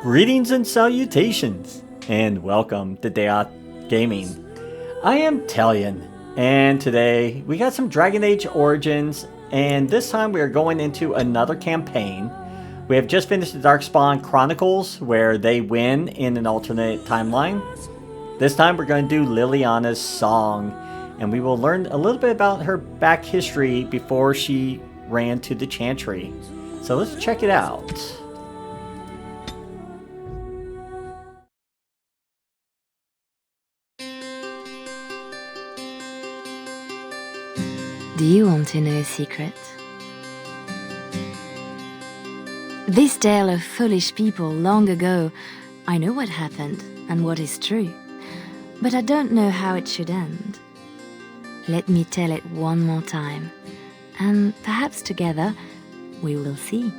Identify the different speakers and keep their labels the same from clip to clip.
Speaker 1: Greetings and salutations, and welcome to Day Gaming. I am Talion, and today we got some Dragon Age Origins, and this time we are going into another campaign. We have just finished the Darkspawn Chronicles, where they win in an alternate timeline. This time we're going to do Leliana's song, and we will learn a little bit about her back history before she ran to the Chantry. So let's check it out.
Speaker 2: Do you want to know a secret? This tale of foolish people long ago, I know what happened and what is true, but I don't know how it should end. Let me tell it one more time, and perhaps together we will see.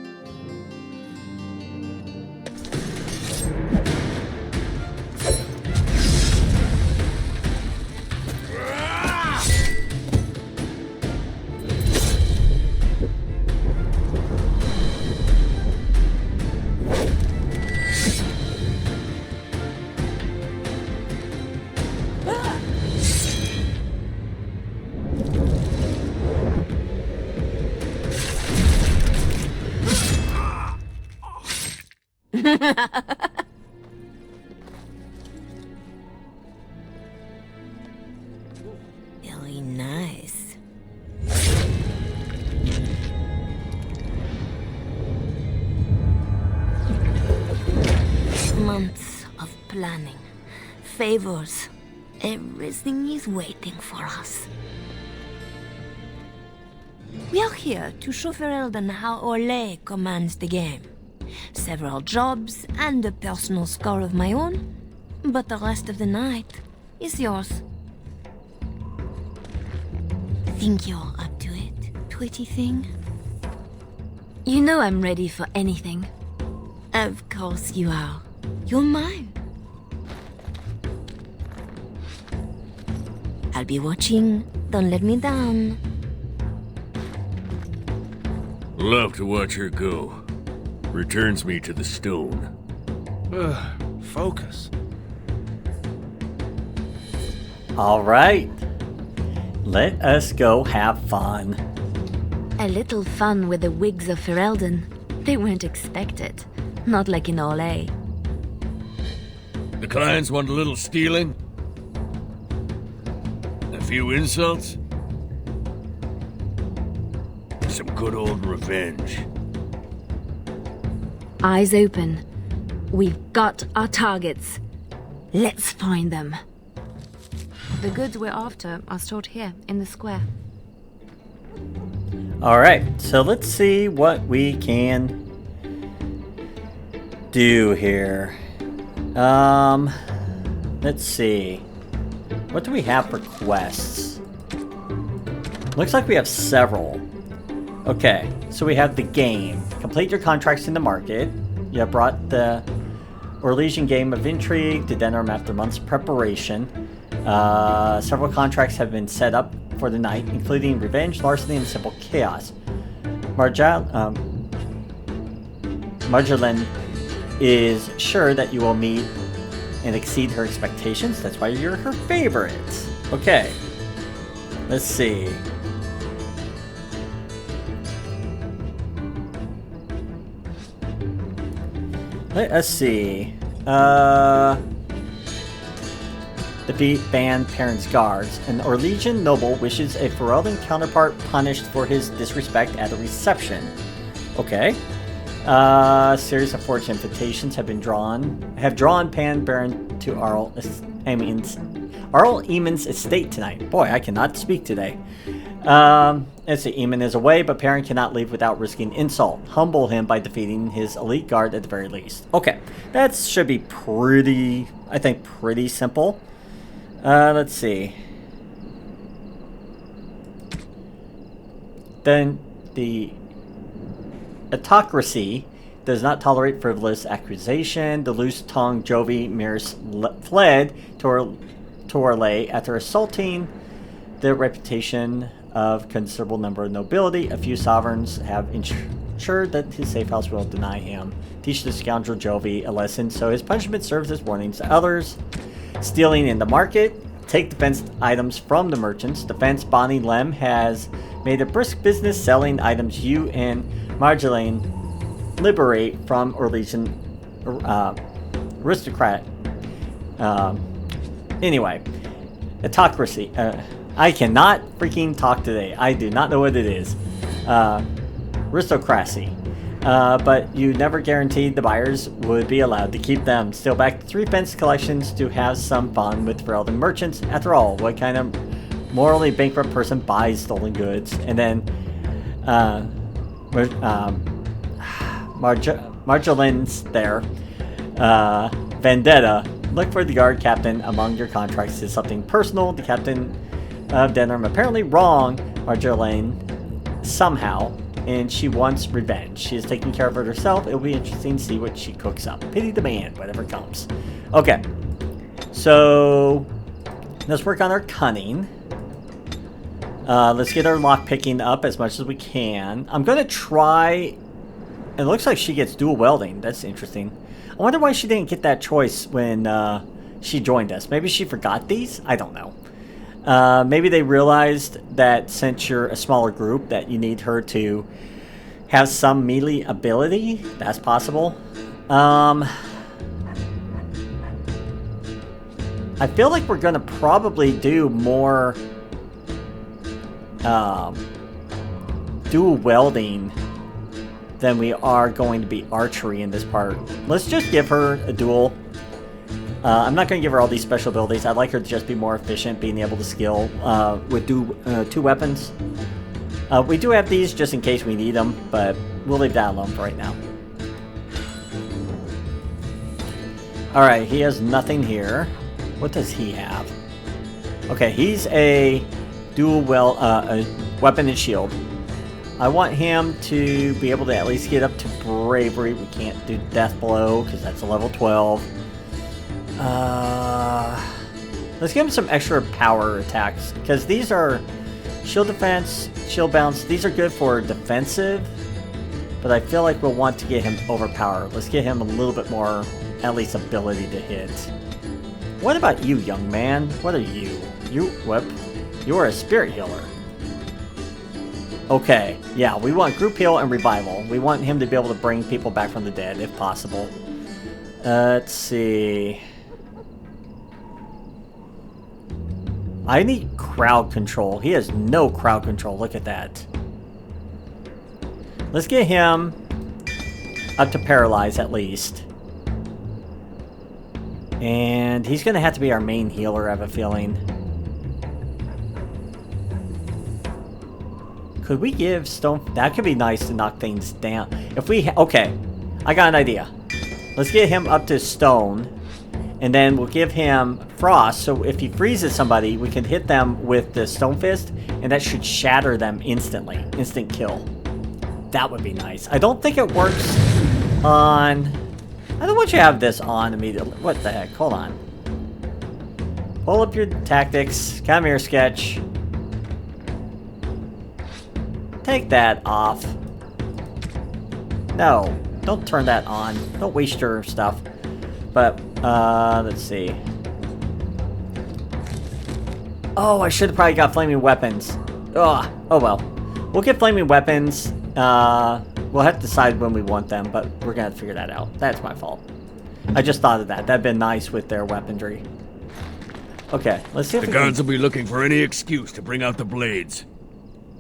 Speaker 2: Very nice. Months of planning, favors, everything is waiting for us. We are here to show Ferelden how Orlais commands the game. Several jobs and a personal score of my own, but the rest of the night is yours. Think you're up to it, pretty thing? You know I'm ready for anything. Of course you are. You're mine. I'll be watching. Don't let me down.
Speaker 3: Love to watch her go. Returns me to the stone.
Speaker 4: Focus.
Speaker 1: Alright, let us go have fun.
Speaker 2: A little fun with the wigs of Ferelden. They won't expect it. Not like in Orlais.
Speaker 3: The clients want a little stealing? A few insults? Some good old revenge.
Speaker 2: Eyes open. We've got our targets. Let's find them. The goods we're after are stored here in the square.
Speaker 1: Alright, so let's see what we can do here. Let's see. What do we have for quests? Looks like we have several. Okay, so we have the game. Complete your contracts in the market. You have brought the Orlesian game of intrigue to Denerim after months of preparation. Several contracts have been set up for the night, including revenge, larceny, and simple chaos. Marjolaine is sure that you will meet and exceed her expectations. That's why you're her favorite. Okay, let's see. Let us see. Defeat banned parents' guards. An Orlesian noble wishes a Ferelden counterpart punished for his disrespect at a reception. Okay. A series of forged invitations have drawn Pan Baron to Arl Eamon's estate tonight. Boy, I cannot speak today. Let's see, Eamon is away, but Perrin cannot leave without risking insult. Humble him by defeating his elite guard at the very least. Okay, that should be pretty, I think, pretty simple. Let's see. Then the autocracy does not tolerate frivolous accusation. The loose-tongued Jovi Mirs fled to Orlais after assaulting the reputation of considerable number of nobility. A few sovereigns have ensured that his safe house will deny him teach the scoundrel Jovi a lesson, so his punishment serves as warnings to others. Stealing in the market. Take defense items from the merchants. Defense Bonnie Lem has made a brisk business selling items you and Marjolaine liberate from Orlesian aristocrat. Anyway, autocracy. I cannot freaking talk today. I do not know what it is. Aristocracy. But you never guaranteed the buyers would be allowed to keep them. Steal back 3 fenced collections to have some fun with Ferelden merchants. After all, what kind of morally bankrupt person buys stolen goods? And then Marjolaine's there. Vendetta. Look for the guard captain among your contracts is something personal. The captain of Denerim apparently wronged Marjolaine somehow, and she wants revenge. She is taking care of it herself. It'll be interesting to see what she cooks up. Pity the man, whatever comes. Okay, so let's work on our cunning. Let's get our lock picking up as much as we can. I'm gonna try. It looks like she gets dual welding. That's interesting. I wonder why she didn't get that choice when she joined us. Maybe she forgot these? I don't know. Maybe they realized that since you're a smaller group that you need her to have some melee ability. That's possible. I feel like we're going to probably do more dual welding than we are going to be archery in this part. Let's just give her a dual. I'm not going to give her all these special abilities. I'd like her to just be more efficient, being able to skill with 2 weapons. We do have these just in case we need them, but we'll leave that alone for right now. Alright, he has nothing here. What does he have? Okay, he's a dual a weapon and shield. I want him to be able to at least get up to bravery. We can't do death blow because that's a level 12. Let's give him some extra power attacks because these are shield defense, shield bounce. These are good for defensive, but I feel like we'll want to get him overpowered. Let's get him a little bit more, at least, ability to hit. What about you, young man? What are you? You are a spirit healer. Okay, yeah, we want group heal and revival. We want him to be able to bring people back from the dead, if possible. Let's see. I need crowd control. He has no crowd control. Look at that. Let's get him up to paralyze at least. And he's going to have to be our main healer, I have a feeling. Could we give stone... That could be nice to knock things down. If we... Okay. I got an idea. Let's get him up to stone. And then we'll give him frost. So if he freezes somebody, we can hit them with the stone fist. And that should shatter them instantly. Instant kill. That would be nice. I don't think it works on... I don't want you to have this on immediately. What the heck? Hold on. Pull up your tactics. Come here, sketch. Take that off. No, don't turn that on. Don't waste your stuff. But, let's see. Oh, I should have probably got flaming weapons. Ugh. Oh well. We'll get flaming weapons. We'll have to decide when we want them, but we're gonna have to figure that out. That's my fault. I just thought of that. That'd been nice with their weaponry. Okay, let's see if
Speaker 3: the guards will be looking for any excuse to bring out the blades.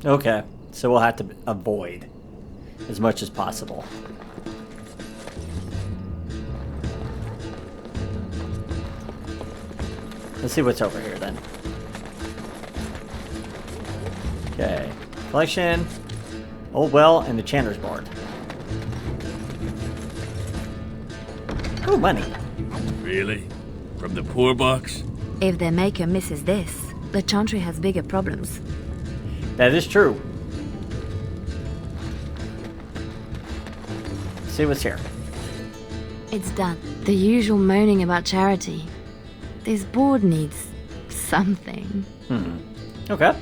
Speaker 1: Okay. So we'll have to avoid as much as possible. Let's see what's over here then. Okay. Collection, Old Well, and the Chandler's Board. Oh, money.
Speaker 3: Really? From the poor box?
Speaker 2: If their maker misses this, the Chantry has bigger problems.
Speaker 1: That is true. See what's here.
Speaker 2: It's done. The usual moaning about charity. This board needs something.
Speaker 1: Okay.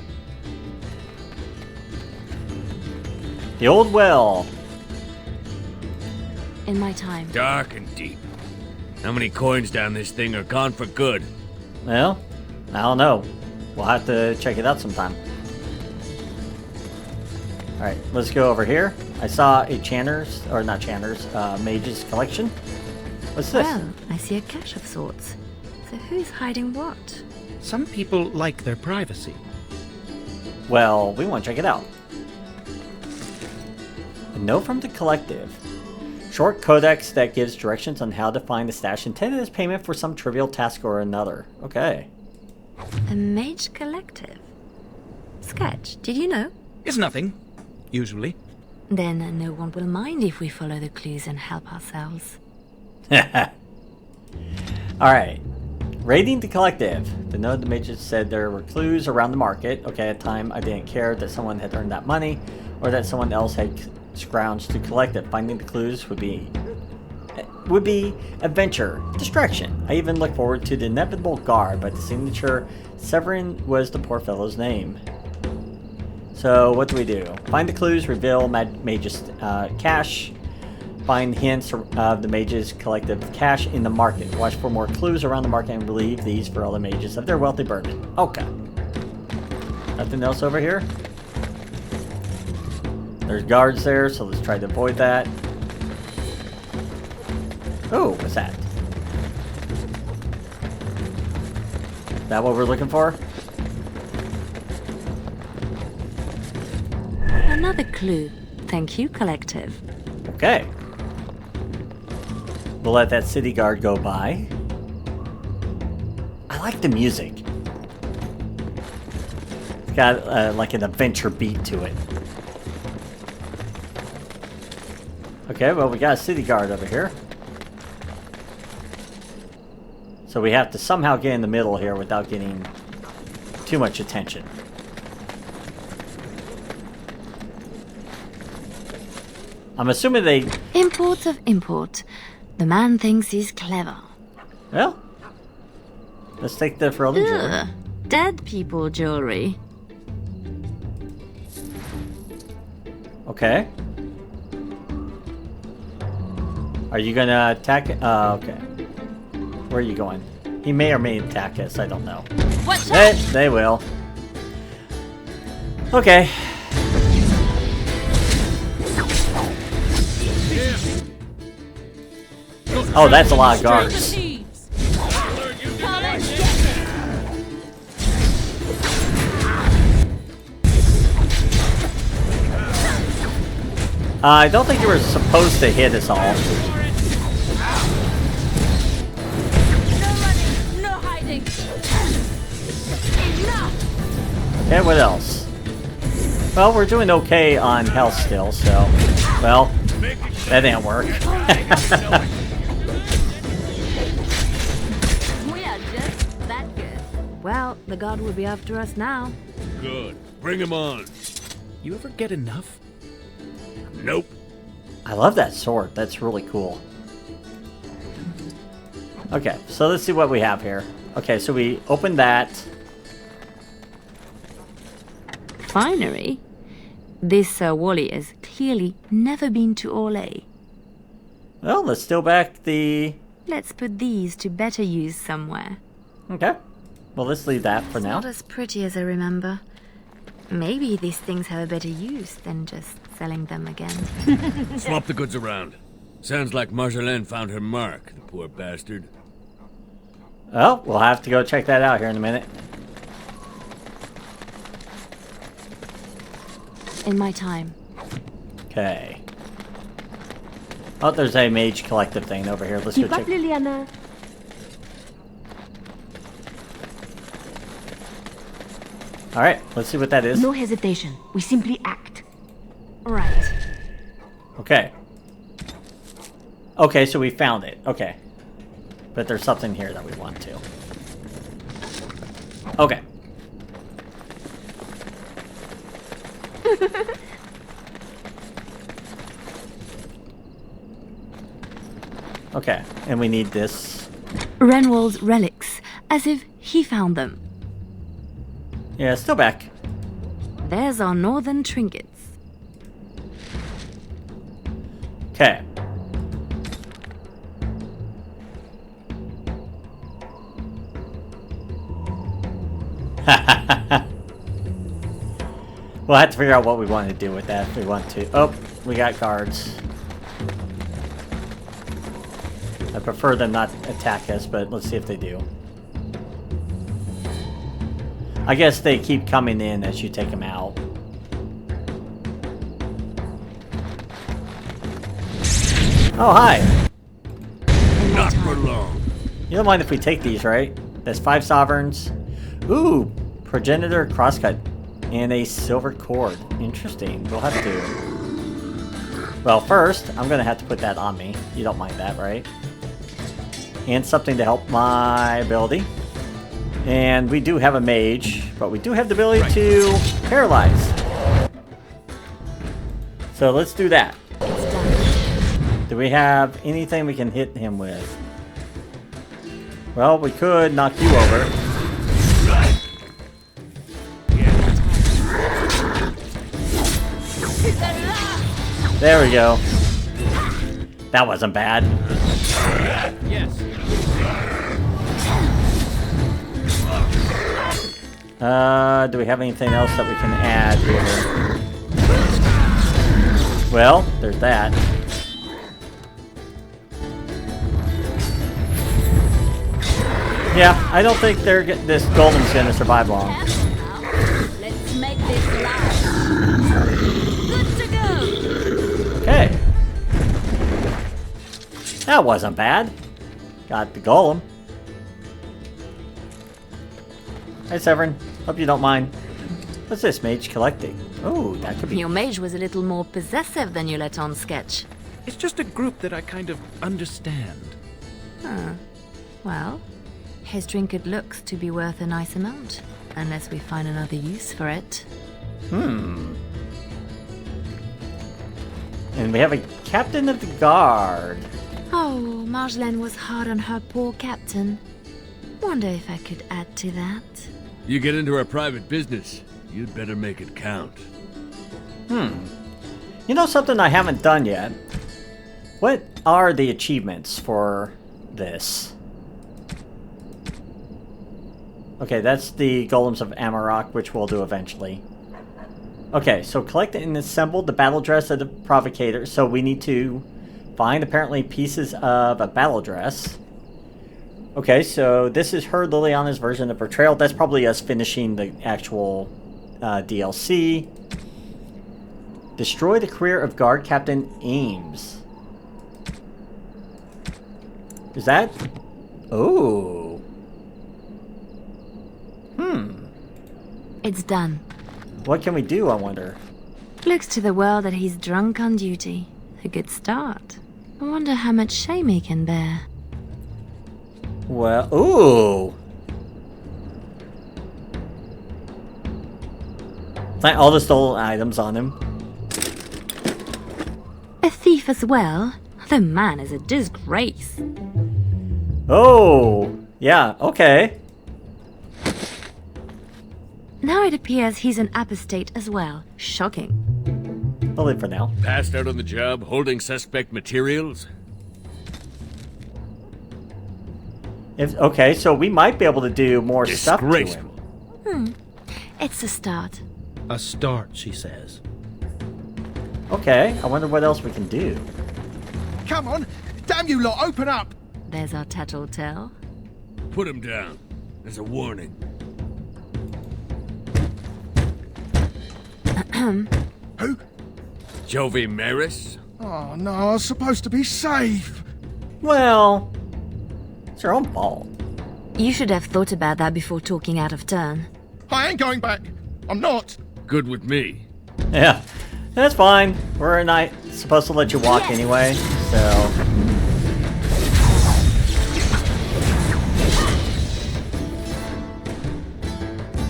Speaker 1: The Old Well.
Speaker 2: In my time.
Speaker 3: Dark and deep. How many coins down this thing are gone for good?
Speaker 1: Well, I don't know. We'll have to check it out sometime. Alright, let's go over here. I saw a Chanter's, or not Chanter's, Mage's collection. What's this?
Speaker 2: Well, I see a cache of sorts. So who's hiding what?
Speaker 4: Some people like their privacy.
Speaker 1: Well, we want to check it out. A note from the collective. Short codex that gives directions on how to find the stash intended as payment for some trivial task or another. Okay.
Speaker 2: A mage collective? Sketch, did you know?
Speaker 4: It's nothing, usually.
Speaker 2: Then no one will mind if we follow the clues and help ourselves.
Speaker 1: Alright. Raiding the collective. The note of the mages said there were clues around the market. Okay, at the time I didn't care that someone had earned that money or that someone else had scrounged to collect it. Finding the clues would be adventure, distraction. I even looked forward to the inevitable guard, but the signature Severin was the poor fellow's name. So what do? Find the clues, reveal mage's cache, find hints of the mage's collective cache in the market. Watch for more clues around the market and relieve these for other mages of their wealthy burden. Okay. Nothing else over here? There's guards there, so let's try to avoid that. Oh, what's that? Is that what we're looking for?
Speaker 2: Another clue. Thank you, collective.
Speaker 1: Okay. We'll let that city guard go by. I like the music. It's got like an adventure beat to it. Okay, well, we got a city guard over here. So we have to somehow get in the middle here without getting too much attention. I'm assuming they...
Speaker 2: Imports of import. The man thinks he's clever.
Speaker 1: Well, let's take the frozen jewelry.
Speaker 2: Ugh, dead people jewelry.
Speaker 1: Okay. Are you gonna attack it? Okay. Where are you going? He may or may attack us, I don't know.
Speaker 2: Watch out!
Speaker 1: They will. Okay. Oh, that's a lot of guards. I don't think you were supposed to hit us all.
Speaker 2: No hiding.
Speaker 1: Okay, what else? Well, we're doing okay on health still, so... Well, that didn't work.
Speaker 2: We are just that good. Well, the god will be after us now.
Speaker 3: Good. Bring him on.
Speaker 4: You ever get enough?
Speaker 3: Nope.
Speaker 1: I love that sword. That's really cool. Okay, so let's see what we have here. Okay, so we opened that.
Speaker 2: Finery? This Sir Wally has clearly never been to Orlais.
Speaker 1: Well, let's steal back the...
Speaker 2: Let's put these to better use somewhere.
Speaker 1: Okay. Well, let's leave that for now.
Speaker 2: Not as pretty as I remember. Maybe these things have a better use than just selling them again.
Speaker 3: Swap the goods around. Sounds like Marjolaine found her mark, the poor bastard.
Speaker 1: Well, we'll have to go check that out here in a minute.
Speaker 2: In my time.
Speaker 1: Okay. Oh, there's a mage collective thing over here. Let's go check.
Speaker 5: Leliana.
Speaker 1: Alright, let's see what that is.
Speaker 5: No hesitation. We simply act.
Speaker 2: Right.
Speaker 1: Okay. Okay, so we found it. Okay. But there's something here that we want to. Okay. Okay, and we need this.
Speaker 2: Renwald's relics, as if he found them.
Speaker 1: Yeah, still back.
Speaker 2: There's our northern trinkets.
Speaker 1: Okay. We'll have to figure out what we want to do with that if we want to. Oh, we got guards. I prefer them not attack us, but let's see if they do. I guess they keep coming in as you take them out. Oh, hi.
Speaker 3: Not for long.
Speaker 1: You don't mind if we take these, right? There's 5 sovereigns. Ooh, progenitor crosscut. And a silver cord. Interesting. We'll have to... Well, first, I'm going to have to put that on me. You don't mind that, right? And something to help my ability. And we do have a mage, but we do have the ability to paralyze. So let's do that. Do we have anything we can hit him with? Well, we could knock you over. There we go. That wasn't bad.
Speaker 4: Yes.
Speaker 1: Do we have anything else that we can add here? Well, there's that. Yeah, I don't think this golem's gonna survive long.
Speaker 2: Let's make this last. Good to go.
Speaker 1: Okay. That wasn't bad. Got the golem. Hi, Severin. Hope you don't mind. What's this mage collecting? Oh, that could be...
Speaker 2: Your mage was a little more possessive than you let on sketch.
Speaker 4: It's just a group that I kind of understand.
Speaker 2: Huh. Well, his trinket looks to be worth a nice amount, unless we find another use for it.
Speaker 1: And we have a captain of the guard.
Speaker 2: Oh, Marjolaine was hard on her poor captain. Wonder if I could add to that.
Speaker 3: You get into our private business, you'd better make it count.
Speaker 1: You know something I haven't done yet? What are the achievements for this? Okay, that's the Golems of Amarok, which we'll do eventually. Okay, so collect and assemble the battle dress of the provocator. So we need to find, apparently, pieces of a battle dress. Okay, so this is her, Leliana's version of Betrayal. That's probably us finishing the actual DLC. Destroy the career of Guard Captain Ames. Is that... Oh.
Speaker 2: It's done.
Speaker 1: What can we do, I wonder?
Speaker 2: Looks to the world that he's drunk on duty. A good start. I wonder how much shame he can bear.
Speaker 1: Well, ooh. Find all the stolen items on him.
Speaker 2: A thief as well? The man is a disgrace.
Speaker 1: Oh, yeah, okay.
Speaker 2: Now it appears he's an apostate as well. Shocking.
Speaker 1: I'll leave for now.
Speaker 3: Passed out on the job, holding suspect materials?
Speaker 1: Okay, so we might be able to do more stuff to him.
Speaker 2: It's a start.
Speaker 4: A start, she says.
Speaker 1: Okay, I wonder what else we can do.
Speaker 6: Come on! Damn you lot, open up!
Speaker 2: There's our tattletale.
Speaker 3: Put him down. There's a warning.
Speaker 6: Who?
Speaker 3: Jovi Maris?
Speaker 6: Oh no, I was supposed to be safe!
Speaker 1: Well, it's your own fault.
Speaker 2: You should have thought about that before talking out of turn.
Speaker 6: I ain't going back! I'm not!
Speaker 3: Good with me.
Speaker 1: Yeah, that's fine. We're not supposed to let you walk anyway, so...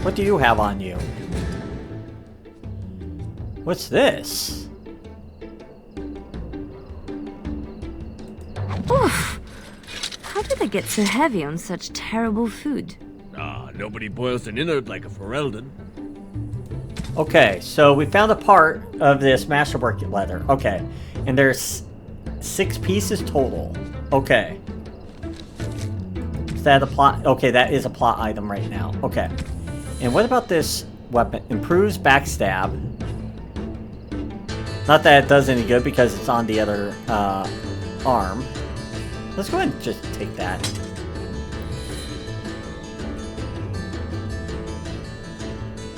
Speaker 1: What do you have on you? What's this?
Speaker 2: Oof! How did they get so heavy on such terrible food?
Speaker 3: Ah, nobody boils an innard like a Ferelden.
Speaker 1: Okay, so we found a part of this masterwork leather. Okay, and there's 6 pieces total. Okay. Is that a plot? Okay, that is a plot item right now. Okay. And what about this weapon? Improves backstab. Not that it does any good because it's on the other arm. Let's go ahead and just take that.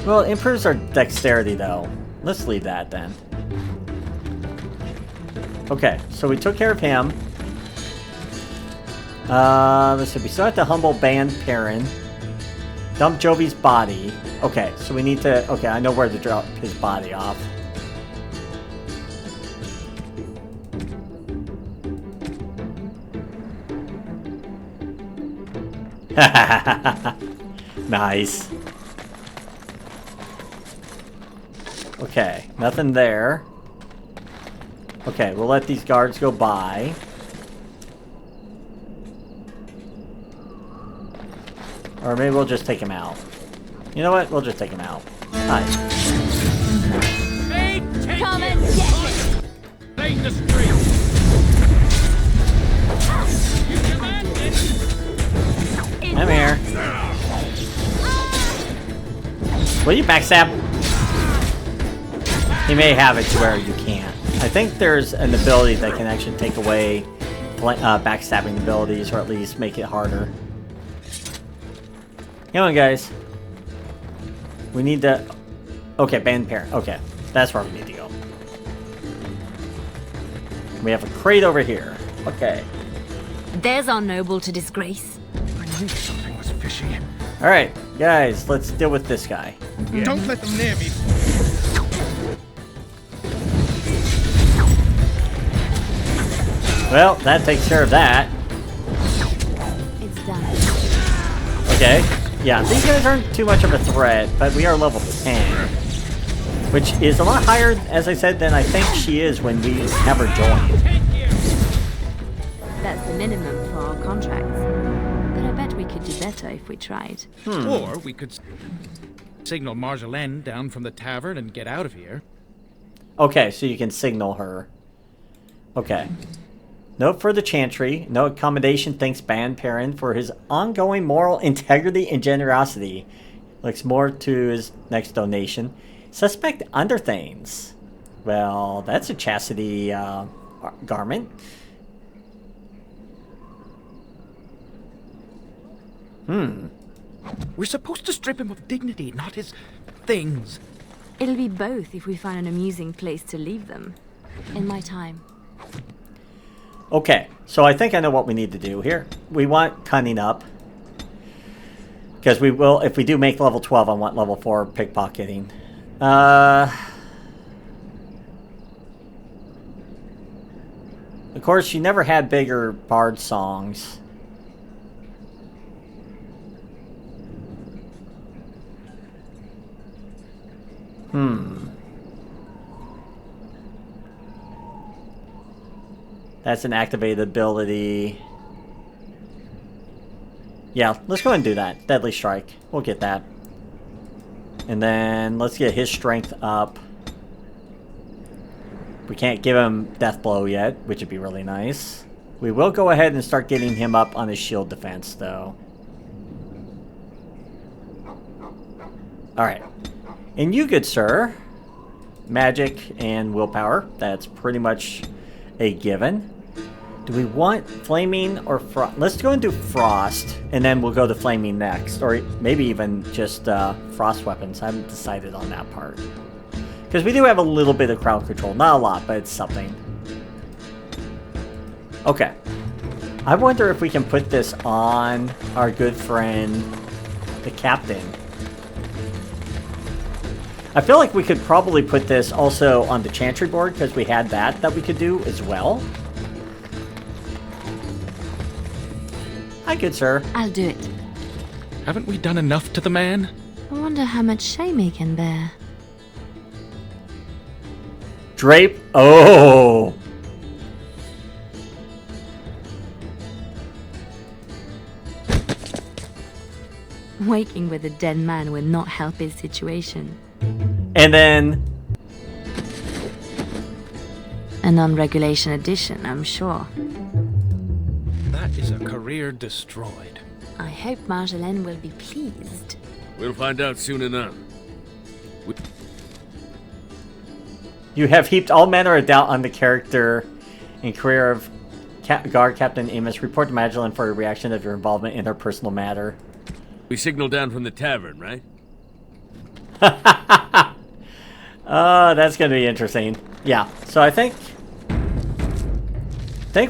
Speaker 1: Well, it improves our dexterity though. Let's leave that then. Okay, so we took care of him. Let's see, we still have to humble Ban Perrin. Dump Jovi's body. Okay, so we need to... Okay, I know where to drop his body off. Nice. Okay, nothing there. Okay, we'll let these guards go by. Or maybe we'll just take him out. You know what? We'll just take him out. Nice.
Speaker 2: Come and get it!
Speaker 4: Playing the street. You commanded.
Speaker 1: I'm here. Will you backstab? He may have it to where you can't. I think there's an ability that can actually take away backstabbing abilities, or at least make it harder. Come on, guys. We need to... Okay, Ban Perrin. Okay, that's where we need to go. We have a crate over here. Okay.
Speaker 2: There's our noble to disgrace.
Speaker 6: I knew something was fishy.
Speaker 1: Alright, guys, let's deal with this guy.
Speaker 6: Don't let them near me.
Speaker 1: Well, that takes care of that.
Speaker 2: It's done.
Speaker 1: Okay. Yeah, these guys aren't too much of a threat, but we are level 10. Which is a lot higher, as I said, than I think she is when we have her join.
Speaker 2: That's the minimum for our contracts. But I bet we could do better if we tried.
Speaker 4: Or we could signal Marjolaine down from the tavern and get out of here.
Speaker 1: Okay, so you can signal her. Okay. Note for the Chantry. No accommodation thanks Ban Perrin for his ongoing moral integrity and generosity. Looks more to his next donation. Suspect Underthanes. Well, that's a chastity garment.
Speaker 4: We're supposed to strip him of dignity, not his things.
Speaker 2: It'll be both if we find an amusing place to leave them. In my time.
Speaker 1: Okay, so I think I know what we need to do here. We want cunning up. Because we will, if we do make level 12, I want level 4 pickpocketing. Of course, she never had bigger bard songs. That's an activated ability. Yeah, let's go ahead and do that. Deadly Strike. We'll get that. And then let's get his strength up. We can't give him Death Blow yet, which would be really nice. We will go ahead and start getting him up on his shield defense, though. Alright. And you, good sir. Magic and willpower. That's pretty much a given. Do we want flaming or frost? Let's go and do frost, and then we'll go to flaming next. Or maybe even just frost weapons. I haven't decided on that part. Because we do have a little bit of crowd control. Not a lot, but it's something. Okay. I wonder if we can put this on our good friend, the captain. I feel like we could probably put this also on the Chantry board, because we had that we could do as well. Hi, good sir.
Speaker 2: I'll do it.
Speaker 4: Haven't we done enough to the man?
Speaker 2: I wonder how much shame he can bear.
Speaker 1: Drape. Oh.
Speaker 2: Waking with a dead man will not help his situation.
Speaker 1: And then...
Speaker 2: A non-regulation addition, I'm sure.
Speaker 4: That is a career destroyed.
Speaker 2: I hope Marjolaine will be pleased.
Speaker 3: We'll find out soon enough.
Speaker 1: You have heaped all manner of doubt on the character and career of Guard Captain Amos. Report to Marjolaine for a reaction of your involvement in her personal matter.
Speaker 3: We signaled down from the tavern, right?
Speaker 1: That's going to be interesting. Yeah, so I think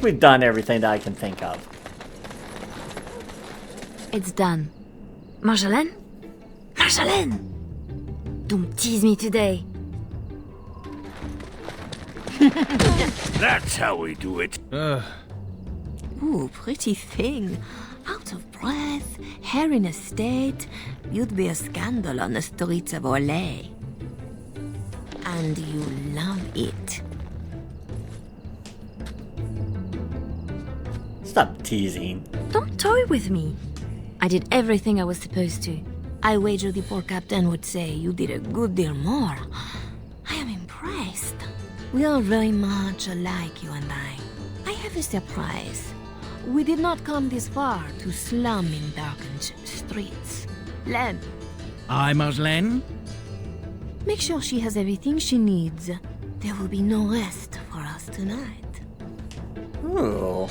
Speaker 1: we've done everything that I can think of.
Speaker 2: It's done. Marjolaine? Marjolaine! Don't tease me today.
Speaker 3: That's how we do it.
Speaker 7: Ooh, pretty thing. Out of breath, hair in a state. You'd be a scandal on the streets of Orlais. And you love it.
Speaker 1: Stop teasing.
Speaker 2: Don't toy with me. I did everything I was supposed to.
Speaker 7: I wager the poor captain would say you did a good deal more. I am impressed. We are very much alike, you and I. I have a surprise. We did not come this far to slum in darkened streets. Lem,
Speaker 4: Aye, Marjolaine?
Speaker 7: make sure she has everything she needs. There will be no rest for us tonight.
Speaker 1: Ooh.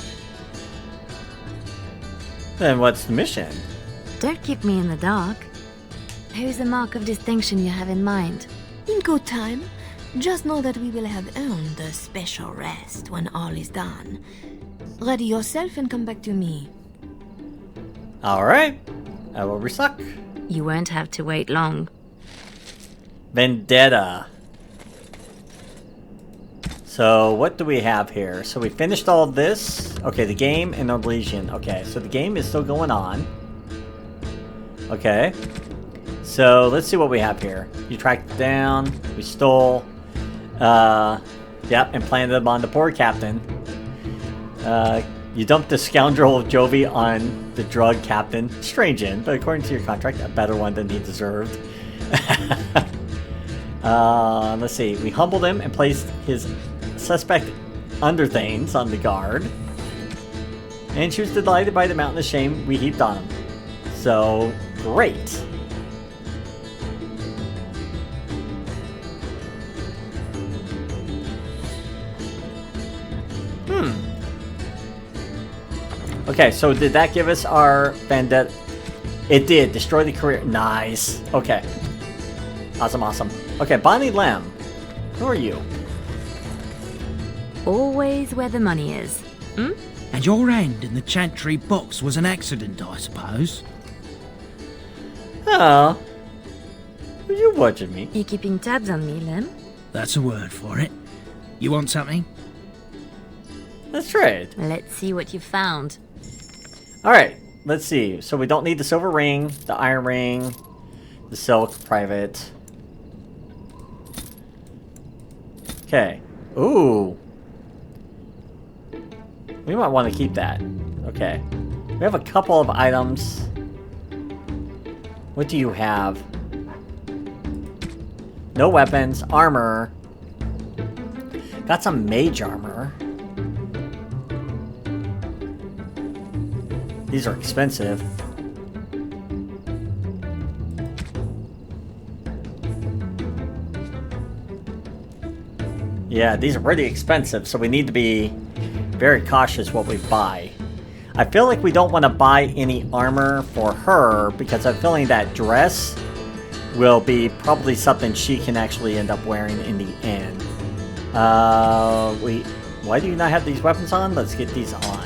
Speaker 1: Then what's the mission?
Speaker 2: Don't keep me in the dark. Who's the mark of distinction you have in mind?
Speaker 7: In good time, just know that we will have earned a special rest when all is done. Ready yourself and come back to me.
Speaker 1: Alright. I will resuck.
Speaker 2: You won't have to wait long.
Speaker 1: Vendetta. So, what do we have here? So, we finished all this. Okay, the game and the Legion. Okay, so the game is still going on. Okay. So, let's see what we have here. You tracked down. We stole. Yep, and planted them on the poor captain. You dumped the scoundrel of Jovi on the drug captain. Strange end, but according to your contract, a better one than he deserved. Let's see. We humbled him and placed his suspect underthanes on the guard. And she was delighted by the mountain of shame we heaped on him. So, great. Okay, so did that give us our vendetta? It did. Destroy the career. Nice. Okay. Awesome, awesome. Okay, Bonnie Lem. Who are you?
Speaker 2: Always where the money is. Hmm?
Speaker 4: And your hand in the chantry box was an accident, I suppose?
Speaker 1: Oh. Are you watching me?
Speaker 2: You keeping tabs on me, Lem?
Speaker 4: That's a word for it. You want something?
Speaker 1: Let's trade.
Speaker 2: Let's see what you found.
Speaker 1: Alright, let's see. So we don't need the silver ring, the iron ring, the silk private. Okay. Ooh. We might want to keep that. Okay. We have a couple of items. What do you have? No weapons, armor. Got some mage armor. These are expensive. Yeah, these are really expensive, so we need to be very cautious what we buy. I feel like we don't want to buy any armor for her because I'm feeling that dress will be probably something she can actually end up wearing in the end. Why do you not have these weapons on? Let's get these on.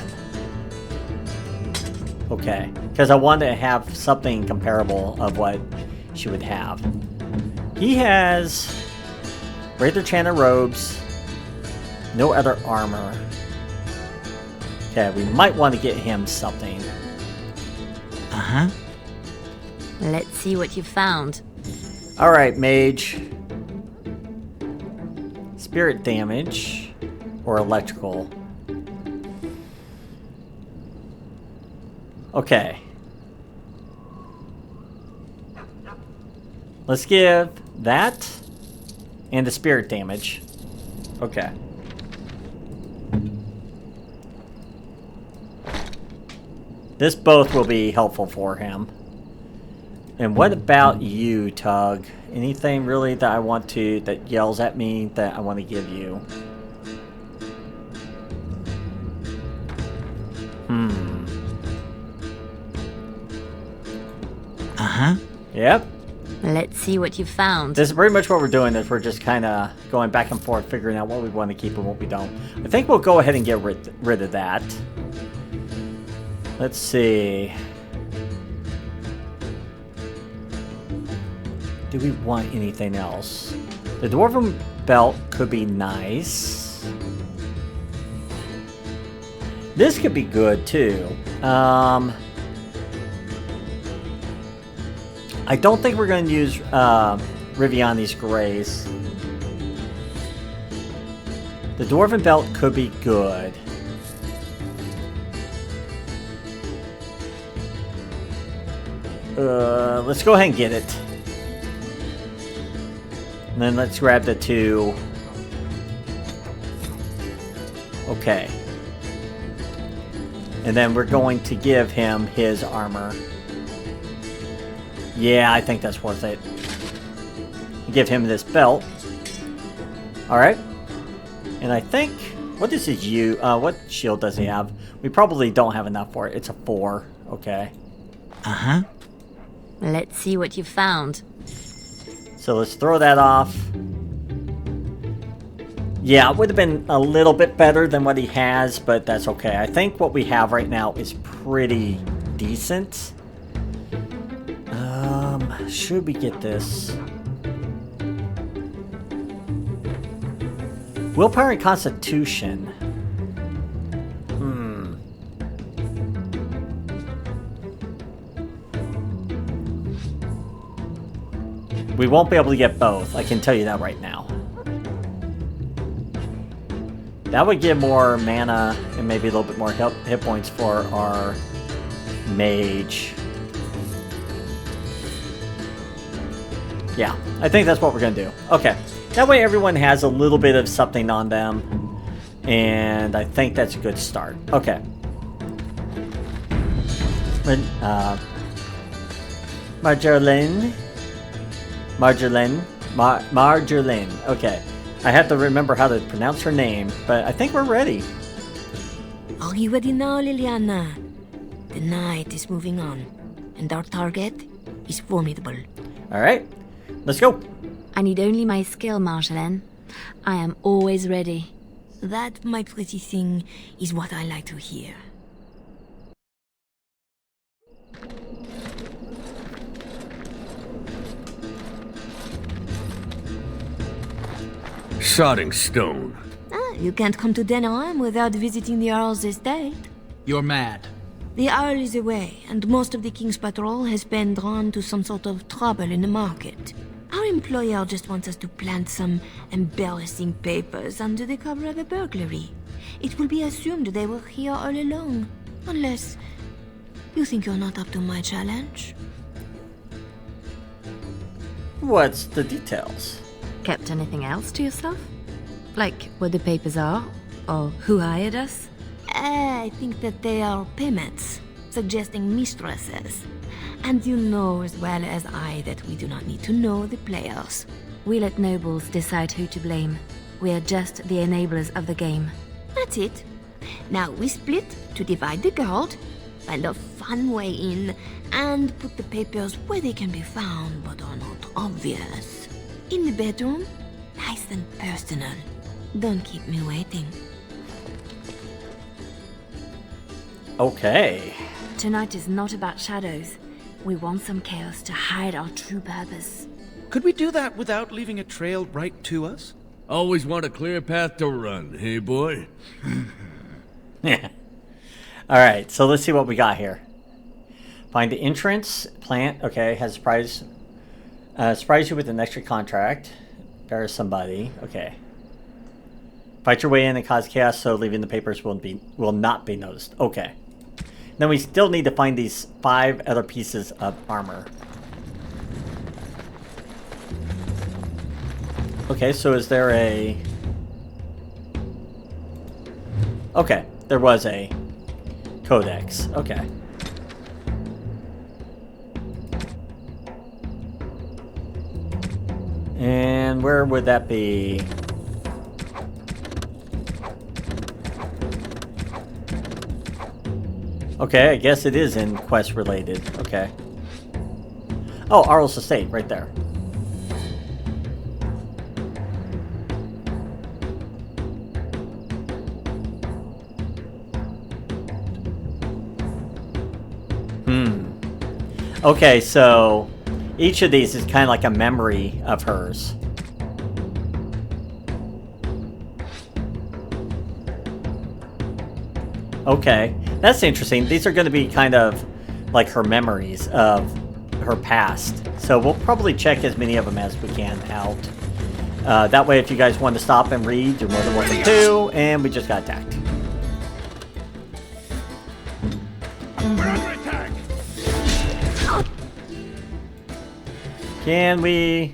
Speaker 1: Okay, because I want to have something comparable of what she would have. He has Wraither Chanter robes, no other armor. Okay, we might want to get him something.
Speaker 4: Uh-huh.
Speaker 2: Let's see what you found.
Speaker 1: Alright, mage. Spirit damage or electrical. Okay. Let's give that and the spirit damage. Okay. This both will be helpful for him. And what about you, Tug? Anything really that I want to, that yells at me that I want to give you?
Speaker 4: Uh-huh.
Speaker 1: Yep.
Speaker 2: Let's see what you found.
Speaker 1: This is pretty much what we're doing, is we're just kind of going back and forth, figuring out what we want to keep and what we don't. I think we'll go ahead and get rid of that. Let's see. Do we want anything else? The Dwarven belt could be nice. This could be good too. I don't think we're going to use Riviani's Grace. The Dwarven belt could be good. Let's go ahead and get it. And then let's grab the 2. Okay. And then we're going to give him his armor. Yeah, I think that's worth it. Give him this belt. Alright. And I think... What is his what shield does he have? We probably don't have enough for it. It's a 4. Okay.
Speaker 4: Uh-huh.
Speaker 2: Let's see what you found.
Speaker 1: So let's throw that off. Yeah, it would have been a little bit better than what he has, but that's okay. I think what we have right now is pretty decent. Should we get this? Willpower and Constitution. We won't be able to get both. I can tell you that right now. That would give more mana and maybe a little bit more hit points for our mage. Yeah, I think that's what we're going to do. Okay. That way everyone has a little bit of something on them. And I think that's a good start. Okay. Marjolaine. Marjolaine. Okay. I have to remember how to pronounce her name, but I think we're ready.
Speaker 7: Are you ready now, Leliana? The night is moving on, and our target is formidable.
Speaker 1: Alright. Let's go.
Speaker 2: I need only my skill, Marjolaine. I am always ready.
Speaker 7: That, my pretty thing, is what I like to hear.
Speaker 3: Sodding stone.
Speaker 7: You can't come to Denerim without visiting the Earl's estate.
Speaker 4: You're mad.
Speaker 7: The Earl is away, and most of the King's patrol has been drawn to some sort of trouble in the market. Our employer just wants us to plant some embarrassing papers under the cover of a burglary. It will be assumed they were here all along, unless you think you're not up to my challenge.
Speaker 1: What's the details?
Speaker 2: Kept anything else to yourself? Like what the papers are? Or who hired us?
Speaker 7: I think that they are payments, suggesting mistresses. And you know as well as I that we do not need to know the players.
Speaker 2: We let nobles decide who to blame. We are just the enablers of the game.
Speaker 7: That's it. Now we split to divide the gold, find a fun way in, and put the papers where they can be found but are not obvious. In the bedroom, nice and personal. Don't keep me waiting.
Speaker 1: Okay.
Speaker 2: Tonight is not about shadows. We want some chaos to hide our true purpose.
Speaker 4: Could we do that without leaving a trail right to us?
Speaker 3: Always want a clear path to run, hey boy?
Speaker 1: Yeah. Alright, so let's see what we got here. Find the entrance, plant, okay, has surprise you with an extra contract. There's somebody, okay. Fight your way in and cause chaos so leaving the papers will not be noticed. Okay. Then we still need to find these 5 other pieces of armor. Okay, so is there a... Okay, there was a codex. Okay. And where would that be? Okay, I guess it is in quest related. Okay. Oh, Arl's Estate, right there. Okay, so each of these is kind of like a memory of hers. Okay, that's interesting. These are going to be kind of like her memories of her past. So we'll probably check as many of them as we can out. That way, if you guys want to stop and read, you're more than welcome to. And we just got attacked.
Speaker 6: We're under attack!
Speaker 1: Can we...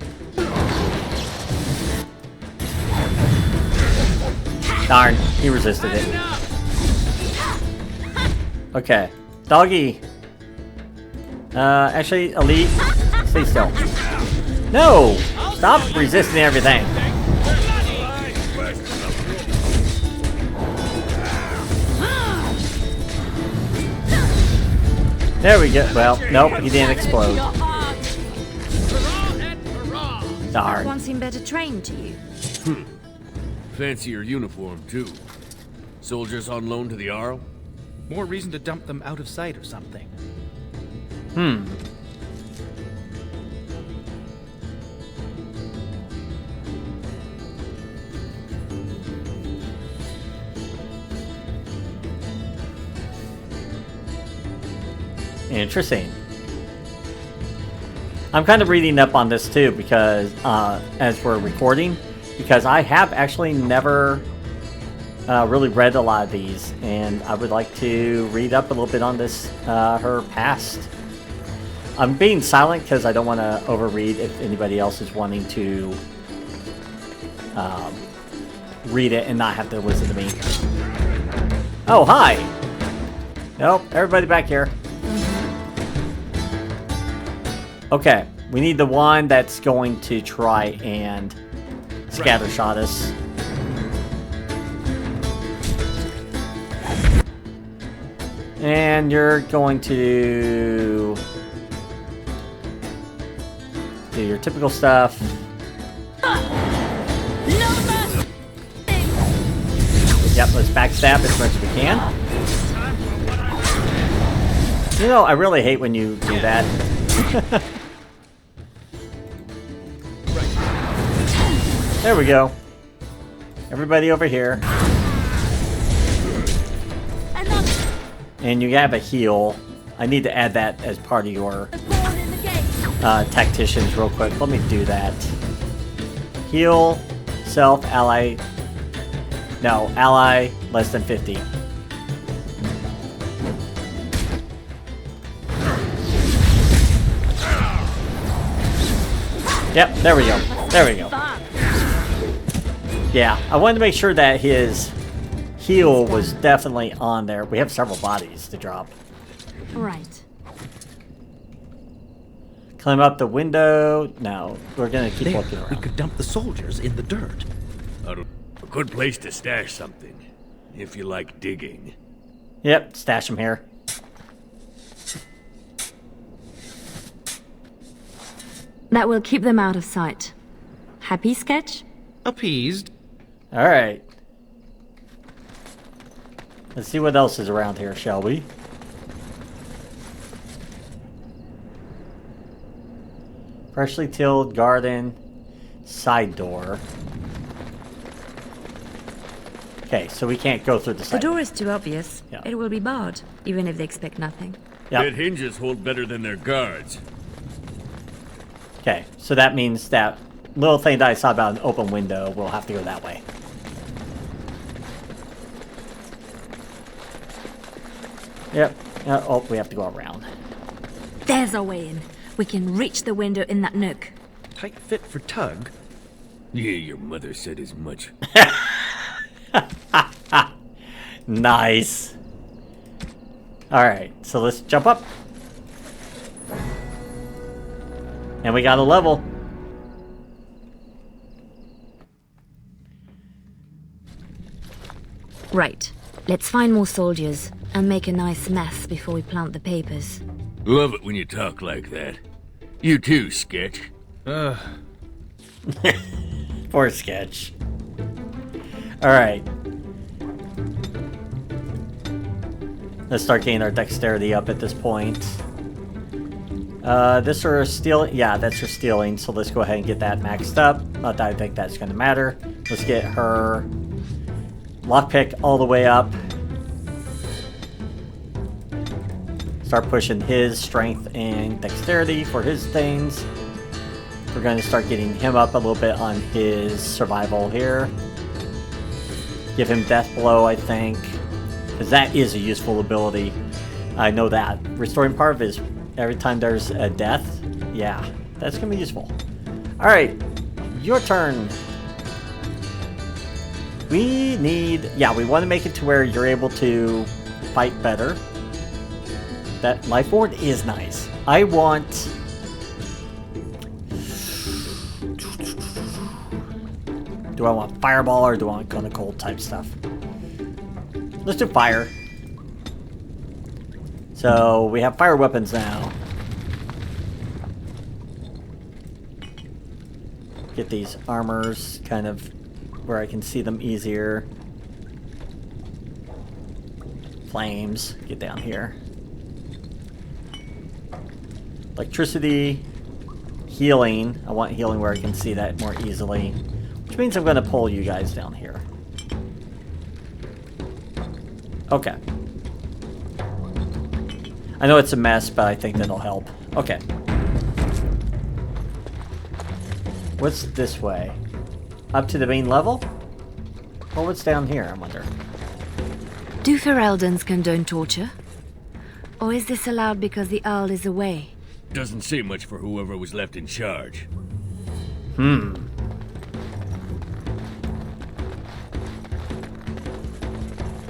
Speaker 1: Darn, he resisted it. Okay. Doggy. Actually, Elite, stay still. No! Stop resisting everything. There we go. Well, nope, he didn't explode. Darn.
Speaker 2: One seem better trained to you.
Speaker 3: Fancier uniform, too. Soldiers on loan to the Arl?
Speaker 4: More reason to dump them out of sight or something.
Speaker 1: Interesting. I'm kind of reading up on this too because as we're recording, because I have actually never really read a lot of these, and I would like to read up a little bit on this, her past. I'm being silent because I don't want to overread if anybody else is wanting to read it and not have to listen to me. Oh, hi! Nope, everybody back here. Okay, we need the one that's going to try and scattershot us. And you're going to do your typical stuff. Yep, let's backstab as much as we can. You know, I really hate when you do that. There we go. Everybody over here. And you have a heal. I need to add that as part of your tacticians real quick. Let me do that. Heal, self, ally. No, ally less than 50. Yep, there we go. There we go. Yeah, I wanted to make sure that his heal was definitely on there. We have several bodies to drop.
Speaker 2: Right.
Speaker 1: Climb up the window. No, we're gonna keep looking around.
Speaker 4: We could dump the soldiers in the dirt.
Speaker 3: A good place to stash something, if you like digging.
Speaker 1: Yep, stash them here.
Speaker 2: That will keep them out of sight. Happy, Sketch?
Speaker 4: Appeased.
Speaker 1: Alright. Let's see what else is around here, shall we? Freshly tilled garden. Side door. Okay, so we can't go through the
Speaker 2: The
Speaker 1: side
Speaker 2: door is too obvious.
Speaker 1: Yeah.
Speaker 2: It will be barred, even if they expect nothing.
Speaker 1: Yep.
Speaker 3: Dead hinges hold better than their guards.
Speaker 1: Okay, so that means that little thing that I saw about an open window, we'll have to go that way. Yep. Oh, we have to go around.
Speaker 2: There's our way in. We can reach the window in that nook.
Speaker 4: Tight fit for Tug.
Speaker 3: Yeah, your mother said as much.
Speaker 1: Nice. Alright, so let's jump up. And we got a level.
Speaker 2: Right. Let's find more soldiers and make a nice mess before we plant the papers.
Speaker 3: Love it when you talk like that. You too, Sketch.
Speaker 1: Poor Sketch. Alright. Let's start getting our dexterity up at this point. This or stealing? Yeah, that's her stealing, so let's go ahead and get that maxed up. Not that I think that's going to matter. Let's get her lockpick all the way up. Start pushing his strength and dexterity for his things. We're going to start getting him up a little bit on his survival here. Give him death blow, I think, because that is a useful ability. I know that. Restoring part of his every time there's a death. Yeah, that's going to be useful. Alright, your turn. We need... Yeah, we want to make it to where you're able to fight better. That life ward is nice. I want... Do I want fireball or do I want kind of cold type stuff? Let's do fire. So we have fire weapons now. Get these armors kind of where I can see them easier. Flames. Get down here. Electricity. Healing. I want healing where I can see that more easily. Which means I'm going to pull you guys down here. Okay. I know it's a mess, but I think that'll help. Okay. What's this way? Up to the main level? Or what's down here, I wonder?
Speaker 2: Do Fereldans condone torture? Or is this allowed because the Earl is away?
Speaker 3: Doesn't say much for whoever was left in charge.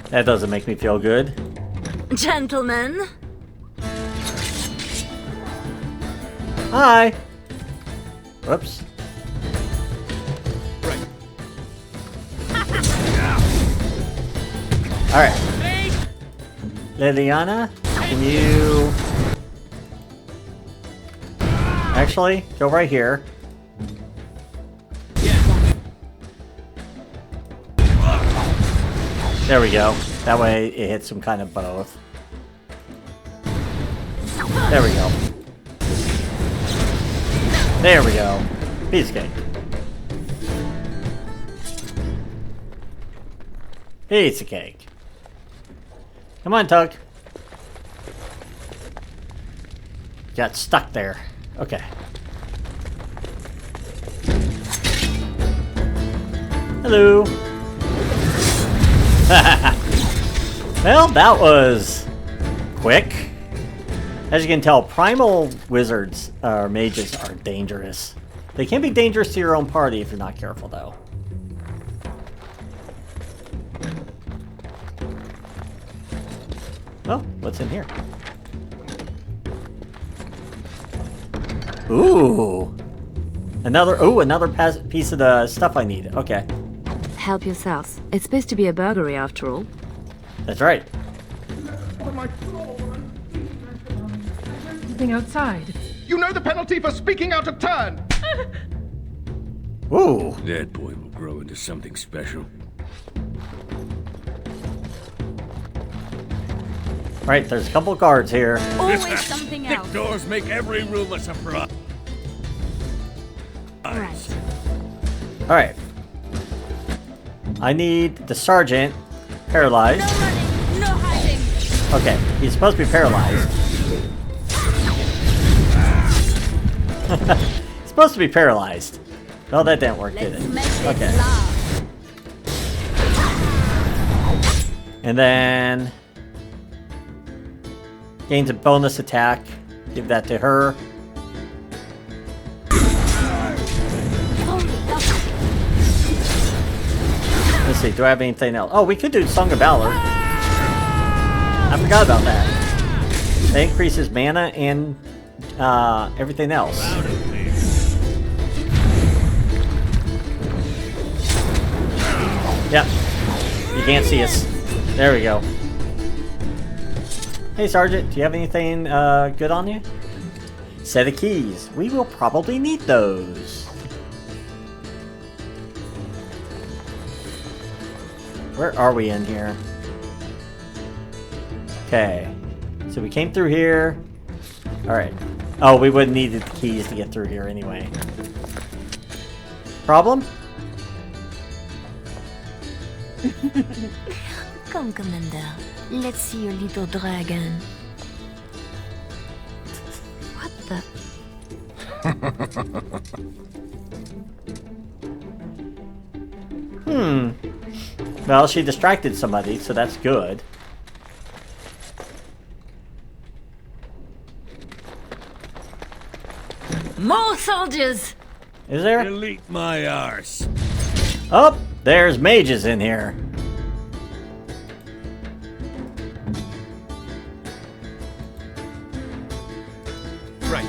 Speaker 1: That doesn't make me feel good.
Speaker 2: Gentlemen!
Speaker 1: Hi! Whoops. Alright. Leliana, can you... Actually, go right here. There we go. That way it hits them kind of both. There we go. There we go. Piece of cake. Piece of cake. Come on, Tug. Got stuck there. Okay. Hello. Well, that was quick. As you can tell, primal wizards or mages are dangerous. They can be dangerous to your own party if you're not careful, though. Oh, what's in here? Ooh. Another piece of the stuff I need. Okay.
Speaker 2: Help yourselves. It's supposed to be a burglary after all.
Speaker 1: That's right.
Speaker 5: Something outside.
Speaker 6: You know the penalty for speaking out of turn!
Speaker 1: Ooh.
Speaker 3: That boy will grow into something special.
Speaker 1: Right, there's a couple of guards here.
Speaker 2: Always something
Speaker 3: Thick
Speaker 2: else.
Speaker 3: doors make every room a surprise.
Speaker 2: Right.
Speaker 1: Alright. I need the sergeant paralyzed.
Speaker 2: No running, no hiding.
Speaker 1: Okay, he's supposed to be paralyzed. He's supposed to be paralyzed. Well, that didn't work, did it? Okay. And then... gains a bonus attack. Give that to her. Let's see, do I have anything else? Oh, we could do Song of Valor. I forgot about that. That increases mana and everything else. Yep. You can't see us. There we go. Hey, Sergeant, do you have anything good on you? Set of keys. We will probably need those. Where are we in here? Okay. So we came through here. Alright. Oh, we wouldn't need the keys to get through here anyway. Problem?
Speaker 7: Come, Commander. Let's see your little dragon. What the?
Speaker 1: Well, she distracted somebody, so that's good.
Speaker 7: More soldiers!
Speaker 1: Is there?
Speaker 3: Delete my arse.
Speaker 1: Oh, there's mages in here.
Speaker 4: Right.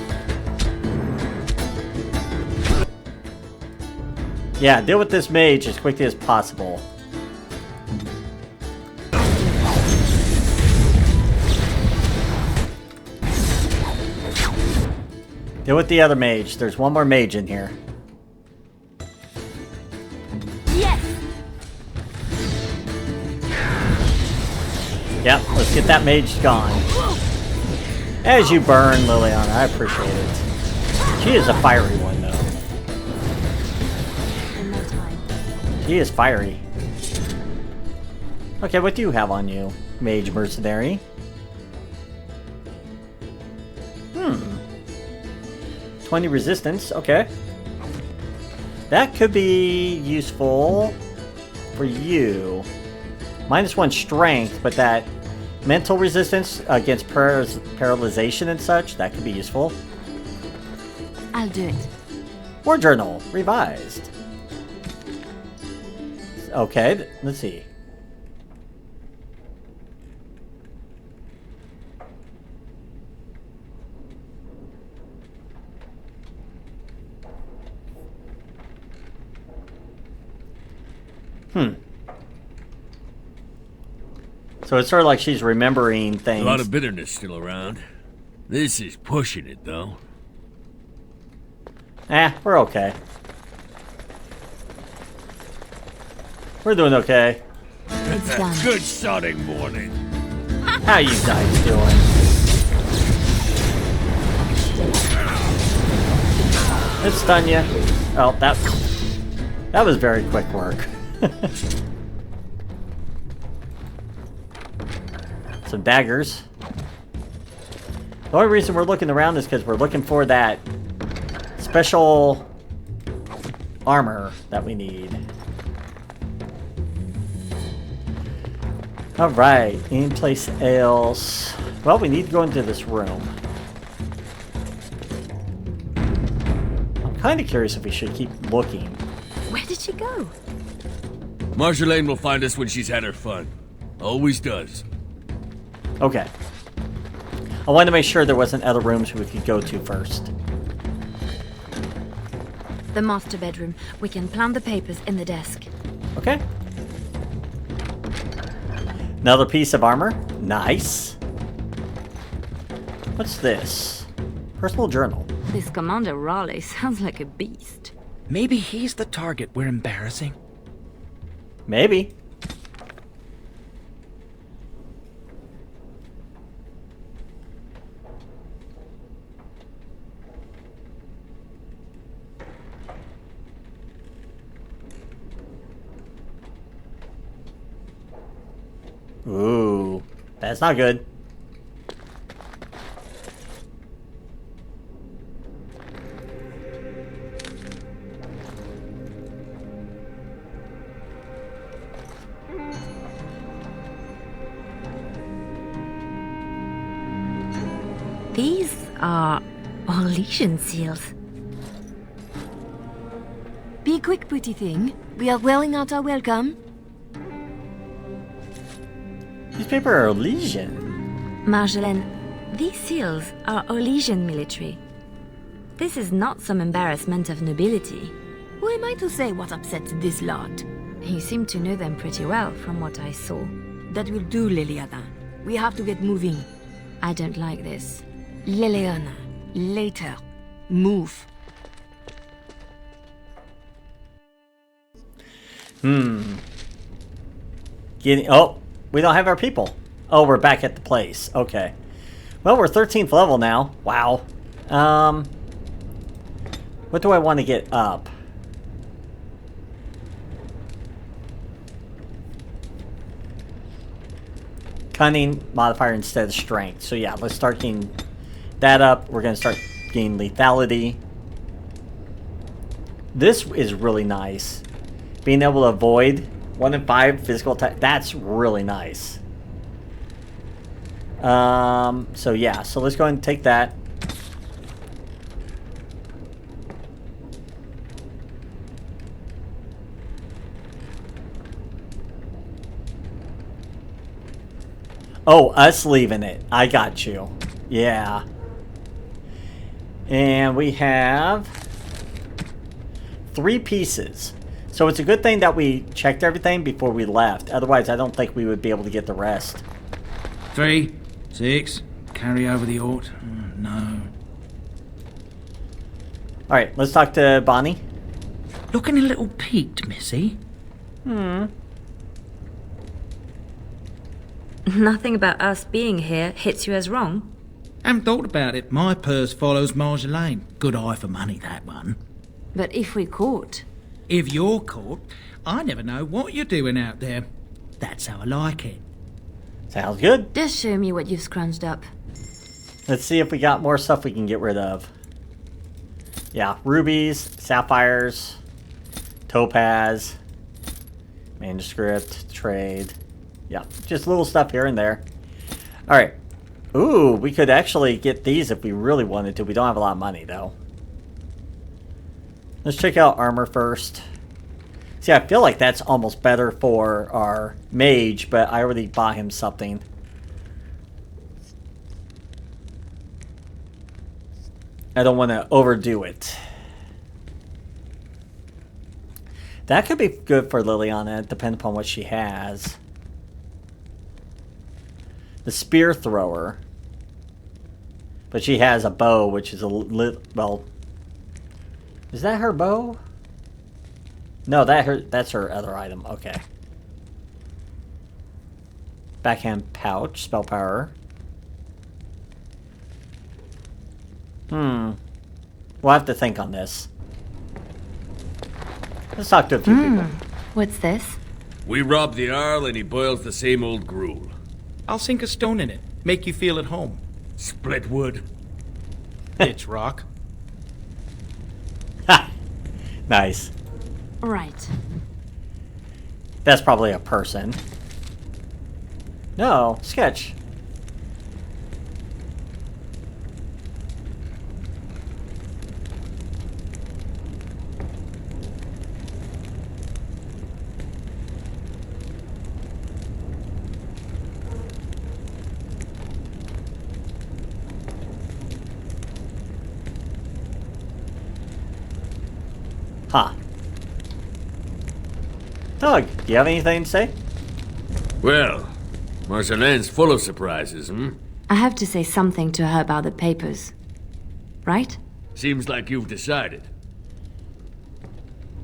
Speaker 1: Yeah, deal with this mage as quickly as possible. Deal with the other mage. There's one more mage in here.
Speaker 7: Yes!
Speaker 1: Yep, let's get that mage gone. As you burn, Leliana, I appreciate it. She is a fiery one, though. She is fiery. Okay, what do you have on you, mage mercenary? 20 resistance, okay. That could be useful for you. -1 strength, but that mental resistance against paralyzation and such, that could be useful.
Speaker 2: I'll do it.
Speaker 1: War journal, revised. Okay, let's see. So it's sort of like she's remembering things.
Speaker 3: A lot of bitterness still around. This is pushing it, though.
Speaker 1: We're okay. We're doing okay.
Speaker 2: It's done.
Speaker 3: Good sodding morning.
Speaker 1: How you guys doing? Let's stun you. Oh, that was very quick work. Some daggers. The only reason we're looking around is because we're looking for that special armor that we need. Alright, anyplace else? Well, we need to go into this room. I'm kind of curious if we should keep looking.
Speaker 2: Where did she go?
Speaker 3: Marjolaine will find us when she's had her fun. Always does.
Speaker 1: Okay. I wanted to make sure there wasn't other rooms we could go to first.
Speaker 2: The master bedroom. We can plant the papers in the desk.
Speaker 1: Okay. Another piece of armor. Nice. What's this? Personal journal.
Speaker 2: This Commander Raleigh sounds like a beast.
Speaker 4: Maybe he's the target we're embarrassing.
Speaker 1: Maybe. Ooh, that's not good.
Speaker 2: These are Orlesian seals.
Speaker 7: Be quick, pretty thing. We are wearing out our welcome.
Speaker 1: These papers are Elysian.
Speaker 2: Marjolaine, these seals are Orlesian military. This is not some embarrassment of nobility.
Speaker 7: Who am I to say what upsets this lot?
Speaker 2: He seemed to know them pretty well, from what I saw.
Speaker 7: That will do, Leliana. We have to get moving.
Speaker 2: I don't like this.
Speaker 7: Leliana, later. Move.
Speaker 1: Oh, we don't have our people. Oh, we're back at the place. Okay. Well, we're 13th level now. Wow. What do I want to get up? Cunning modifier instead of strength. So yeah, let's start getting that up. We're going to start getting lethality. This is really nice. Being able to avoid 1 in 5 physical attack. That's really nice. So yeah, so let's go ahead and take that. Oh, us leaving it. I got you. Yeah. And we have 3 pieces. So it's a good thing that we checked everything before we left. Otherwise, I don't think we would be able to get the rest.
Speaker 4: 3, 6, carry over the ort. No.
Speaker 1: Alright, let's talk to Bonnie.
Speaker 4: Looking a little peaked, Missy.
Speaker 2: Nothing about us being here hits you as wrong.
Speaker 4: Haven't thought about it. My purse follows Marjolaine. Good eye for money, that one.
Speaker 2: But if we caught...
Speaker 4: If you're caught, I never know what you're doing out there. That's how I like it.
Speaker 1: Sounds good.
Speaker 2: Just show me what you've scrunched up.
Speaker 1: Let's see if we got more stuff we can get rid of. Yeah, rubies, sapphires, topaz, manuscript, trade. Yeah, just little stuff here and there. Alright. Ooh, we could actually get these if we really wanted to. We don't have a lot of money, though. Let's check out armor first. See, I feel like that's almost better for our mage, but I already bought him something. I don't want to overdo it. That could be good for Leliana, depending upon what she has. The spear thrower. But she has a bow, which is a well... Is that her bow? No, that's her other item. Okay. Backhand pouch, spell power. We'll have to think on this. Let's talk to a few people.
Speaker 2: What's this?
Speaker 3: We rob the Arl and he boils the same old gruel.
Speaker 4: I'll sink a stone in it. Make you feel at home.
Speaker 3: Split wood.
Speaker 4: It's rock.
Speaker 1: Ha! Nice.
Speaker 2: Right.
Speaker 1: That's probably a person. No, sketch. Huh. Doug, do you have anything to say?
Speaker 3: Well, Marjolaine's full of surprises,
Speaker 2: I have to say something to her about the papers. Right?
Speaker 3: Seems like you've decided.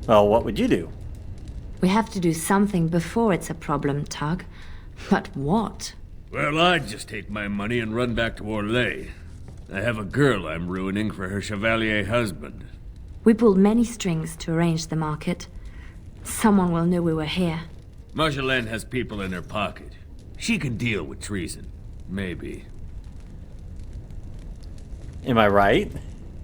Speaker 1: Well, what would you do?
Speaker 2: We have to do something before it's a problem, Tug. But what?
Speaker 3: Well, I'd just take my money and run back to Orlais. I have a girl I'm ruining for her chevalier husband.
Speaker 2: We pulled many strings to arrange the market. Someone will know we were here.
Speaker 3: Marjolaine has people in her pocket. She can deal with treason. Maybe.
Speaker 1: Am I right?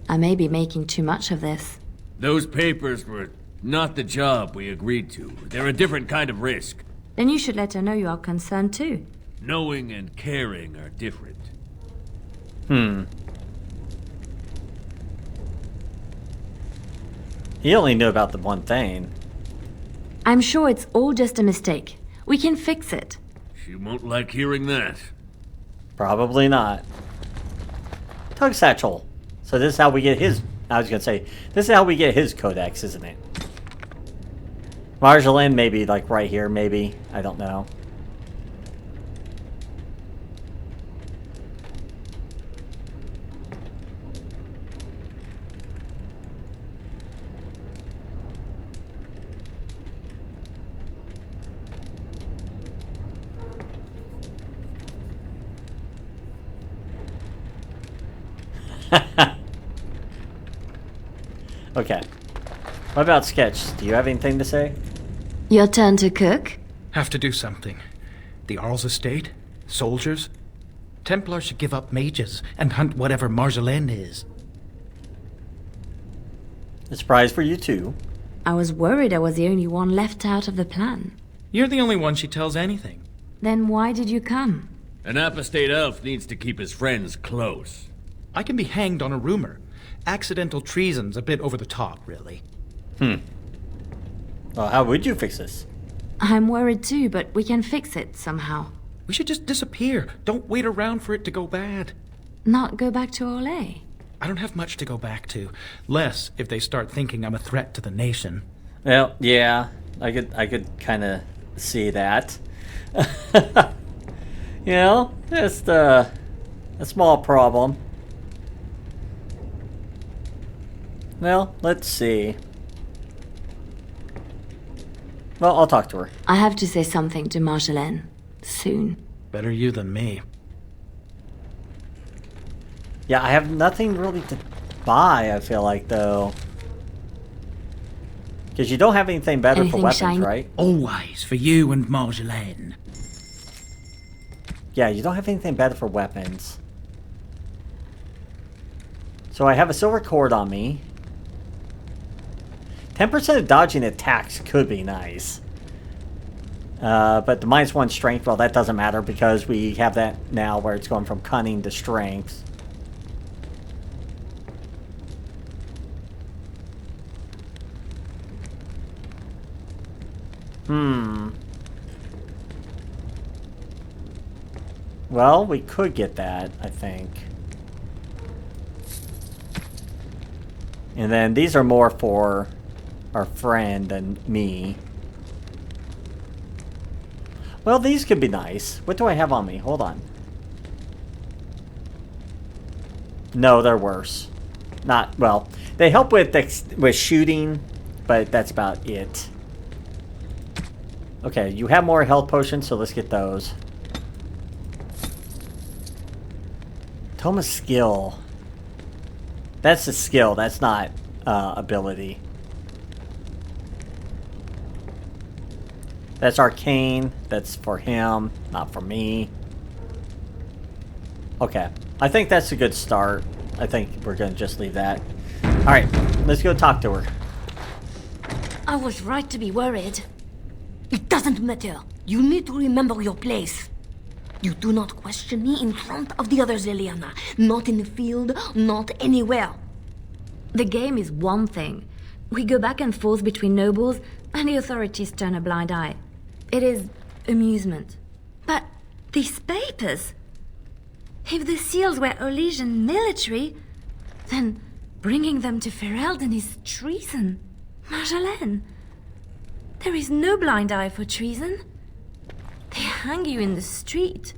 Speaker 2: I may be making too much of this.
Speaker 3: Those papers were not the job we agreed to. They're a different kind of risk.
Speaker 2: Then you should let her know you are concerned too.
Speaker 3: Knowing and caring are different.
Speaker 1: He only knew about the one thing.
Speaker 2: I'm sure it's all just a mistake. We can fix it.
Speaker 3: She won't like hearing that.
Speaker 1: Probably not. Tug Satchel. So this is how we get his... I was going to say, this is how we get his codex, isn't it? Marjolaine maybe like right here, maybe. I don't know. Okay. What about Sketch? Do you have anything to say?
Speaker 2: Your turn to cook?
Speaker 4: Have to do something. The Arl's estate? Soldiers? Templars should give up mages and hunt whatever Marjolaine is.
Speaker 1: A surprise for you too.
Speaker 2: I was worried I was the only one left out of the plan.
Speaker 4: You're the only one she tells anything.
Speaker 2: Then why did you come?
Speaker 3: An apostate elf needs to keep his friends close.
Speaker 4: I can be hanged on a rumor. Accidental treason's a bit over the top, really.
Speaker 1: Well, how would you fix this?
Speaker 2: I'm worried too, but we can fix it somehow.
Speaker 4: We should just disappear. Don't wait around for it to go bad.
Speaker 2: Not go back to Olay.
Speaker 4: I don't have much to go back to. Less if they start thinking I'm a threat to the nation.
Speaker 1: Well, yeah, I could kind of see that. You know, just a small problem. Well, let's see. Well, I'll talk to her.
Speaker 2: I have to say something to Marjolaine. Soon.
Speaker 4: Better you than me.
Speaker 1: Yeah, I have nothing really to buy, I feel like, though. Because you don't have anything better
Speaker 2: Anything
Speaker 1: for weapons,
Speaker 2: shiny?
Speaker 1: right?
Speaker 4: Always for you and Marjolaine.
Speaker 1: Yeah, you don't have anything better for weapons. So I have a silver cord on me. 10% of dodging attacks could be nice. But the -1 strength, well, that doesn't matter because we have that now where it's going from cunning to strength. Well, we could get that, I think. And then these are more for our friend and me. Well, these could be nice. What do I have on me? Hold on. No, they're worse. Not, well, they help with shooting, but that's about it. Okay, you have more health potions, so let's get those. Tome of Skill. That's a skill, that's not ability. That's Arcane, that's for him, not for me. Okay, I think that's a good start. I think we're gonna just leave that. Alright, let's go talk to her.
Speaker 7: I was right to be worried. It doesn't matter. You need to remember your place. You do not question me in front of the others, Leliana. Not in the field, not anywhere.
Speaker 2: The game is one thing. We go back and forth between nobles, and the authorities turn a blind eye. It is amusement. But these papers... If the seals were Olesian military, then bringing them to Ferelden is treason. Marjolaine, there is no blind eye for treason. They hang you in the street.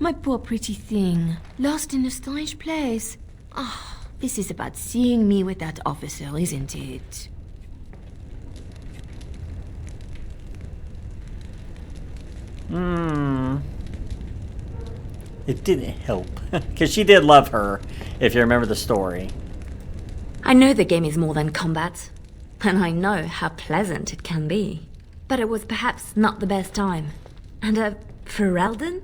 Speaker 7: My poor pretty thing, lost in a strange place. Ah, this is about seeing me with that officer, isn't it?
Speaker 1: It didn't help. Because she did love her, if you remember the story.
Speaker 2: I know the game is more than combat, and I know how pleasant it can be. But it was perhaps not the best time. And Ferelden?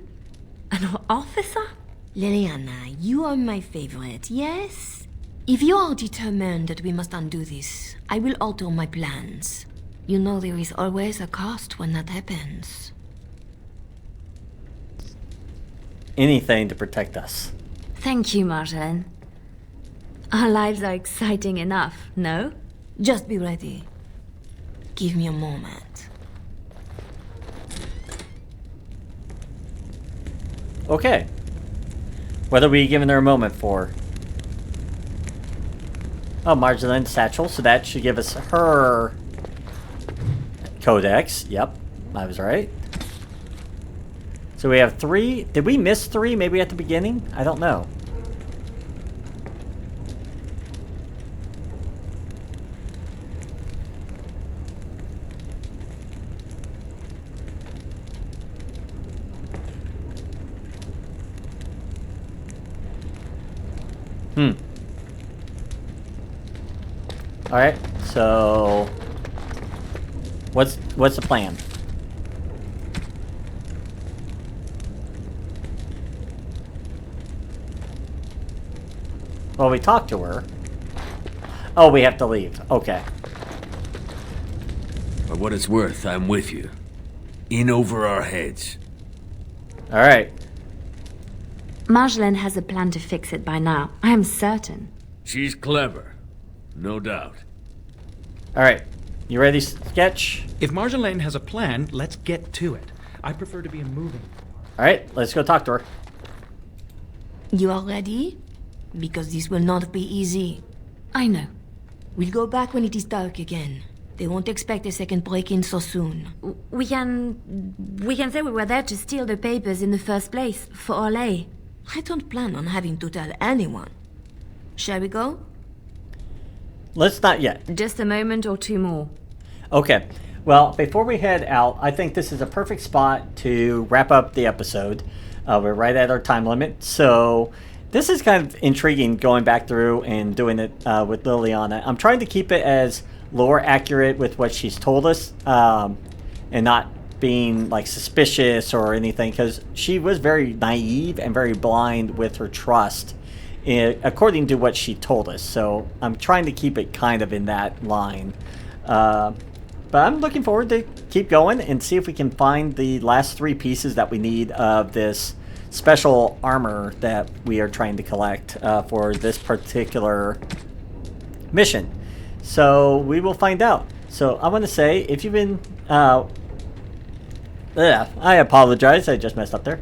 Speaker 2: An officer?
Speaker 7: Leliana, you are my favorite, yes? If you are determined that we must undo this, I will alter my plans. You know there is always a cost when that happens.
Speaker 1: Anything to protect us.
Speaker 2: Thank you, Marjolaine. Our lives are exciting enough, no?
Speaker 7: Just be ready. Give me a moment.
Speaker 1: Okay. What are we giving her a moment for? Oh, Marjolaine satchel, so that should give us her codex. Yep, I was right. So we have 3. Did we miss 3 maybe at the beginning? I don't know. Alright, so what's the plan? Well, we talked to her. Oh, we have to leave. Okay.
Speaker 3: For what it's worth, I'm with you. In over our heads.
Speaker 1: Alright.
Speaker 2: Marjolaine has a plan to fix it by now. I am certain.
Speaker 3: She's clever. No doubt.
Speaker 1: Alright. You ready, Sketch?
Speaker 4: If Marjolaine has a plan, let's get to it. I prefer to be a moving.
Speaker 1: Alright, let's go talk to her.
Speaker 7: You are ready? Because this will not be easy.
Speaker 2: I know.
Speaker 7: We'll go back when it is dark again. They won't expect a second break-in so soon.
Speaker 2: We can say we were there to steal the papers in the first place, for Orlais.
Speaker 7: I don't plan on having to tell anyone. Shall we go?
Speaker 1: Let's not yet.
Speaker 2: Just a moment or two more.
Speaker 1: Okay. Well, before we head out, I think this is a perfect spot to wrap up the episode. We're right at our time limit, so this is kind of intriguing going back through and doing it with Leliana. I'm trying to keep it as lore accurate with what she's told us, and not being like suspicious or anything, because she was very naive and very blind with her trust, according to what she told us. So I'm trying to keep it kind of in that line. But I'm looking forward to keep going and see if we can find the last 3 pieces that we need of this special armor that we are trying to collect for this particular mission. So we will find out. So I want to say, if you've been... I apologize, I just messed up there.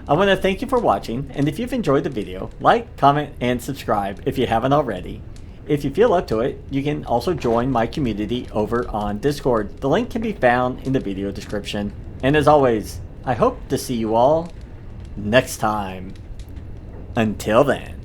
Speaker 1: I want to thank you for watching, and if you've enjoyed the video, like, comment, and subscribe if you haven't already. If you feel up to it, you can also join my community over on Discord. The link can be found in the video description. And as always, I hope to see you all next time. Until then.